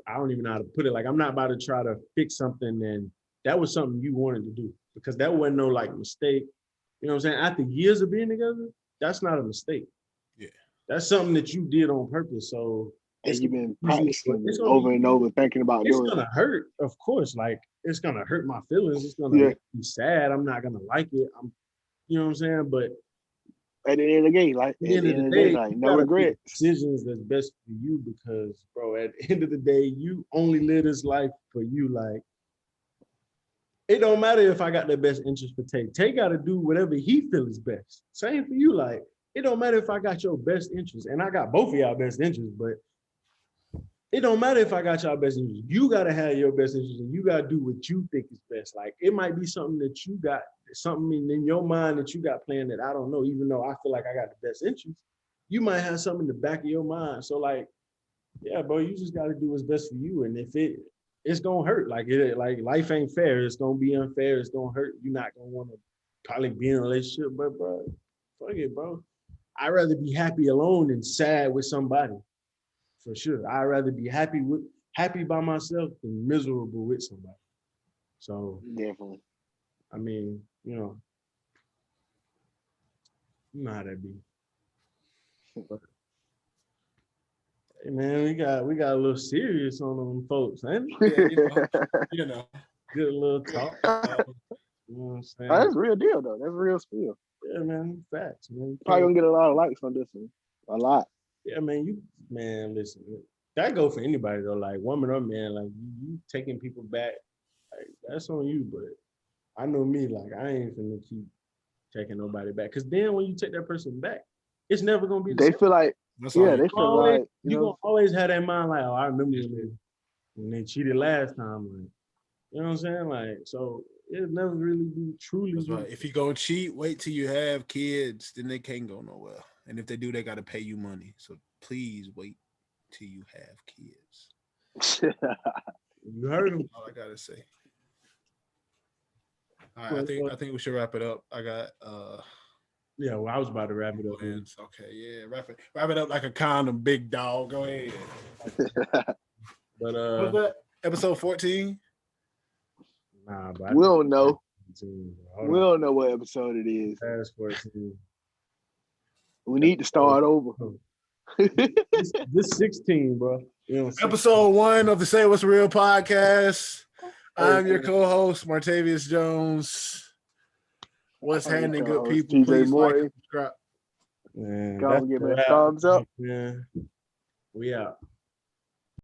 A: I don't even know how to put it. Like, I'm not about to try to fix something, and that was something you wanted to do because that wasn't no like mistake. You know what I'm saying? After years of being together, that's not a mistake.
C: Yeah.
A: That's something that you did on purpose. So
B: And you've been practicing
A: it's gonna
B: over
A: be-
B: and over, thinking about
A: it's
B: doing it.
A: gonna hurt, of course. Like, it's gonna hurt my feelings. It's gonna
B: Yeah.
A: be sad. I'm not gonna like it. You know what I'm saying? But
B: At the end of the day, like,
A: at the end of the day,
B: like,
A: you
B: no
A: gotta make
B: regrets.
A: decisions that's best for you because, bro, at the end of the day, you only live this life for you. Like, it don't matter if I got the best interest for Tay. Tay got to do whatever he feels is best. Same for you. Like, it don't matter if I got your best interest, and I got both of y'all best interests, but it don't matter if I got y'all best interest. You got to have your best interest, and you got to do what you think is best. Like, it might be something that you got, something in your mind that you got planned that I don't know, even though I feel like I got the best interest. You might have something in the back of your mind. So, like, yeah, bro, you just got to do what's best for you. And if it's gonna hurt. Like, life ain't fair. It's gonna be unfair. It's gonna hurt. You're not gonna want to probably be in a relationship, but bro, fuck it, bro. I'd rather be happy alone than sad with somebody. For sure. I'd rather be happy by myself than miserable with somebody. So,
B: Definitely.
A: I mean, you know how that be. But, hey man, we got a little serious on them folks, man.
C: You know.
A: Good little talk. You know what I'm saying?
B: That's real deal though. That's real spill.
A: Yeah, man. Facts, man.
B: Probably gonna get a lot of likes on this one. A lot.
A: Yeah, man. Listen. That go for anybody though. Like, woman or man. Like, you taking people back. Like, that's on you. But I know me. Like, I ain't finna keep taking nobody back. Cause then when you take that person back, it's never gonna be the
B: They
A: same.
B: feel like,
C: That's all
B: yeah,
C: you-
B: they feel
A: Always,
B: like,
A: you gonna always have that mind. Like, oh, I remember when they cheated last time. Like, you know what I'm saying? Like, so it'll never really be truly.
C: That's right. If you gonna cheat, wait till you have kids, then they can't go nowhere. And if they do, they gotta pay you money. So please wait till you have kids.
A: You heard him.
C: All I gotta say. All right, I think we should wrap it up. I got
A: Yeah, well, I was about to wrap it up.
C: plans. Okay, yeah, wrap it up like a condom, big dog. Go ahead.
A: But
C: What's that? Episode 14.
A: nah, but
B: We don't know.
A: Hold
B: We
A: on.
B: don't know what episode it is.
A: Past 14.
B: We need to start over.
A: This 16, bro. You know,
C: Episode 1 of the Say What's Real podcast. I'm your co-host, Martavius Jones. What's
B: I'm your
C: happening, good
B: co-host,
C: people?
B: TJ
C: Please like
B: Morton.
C: and subscribe.
A: Man,
B: Go
A: that's
B: and give
A: the
B: me a
A: wrap,
B: thumbs up.
A: man. We out.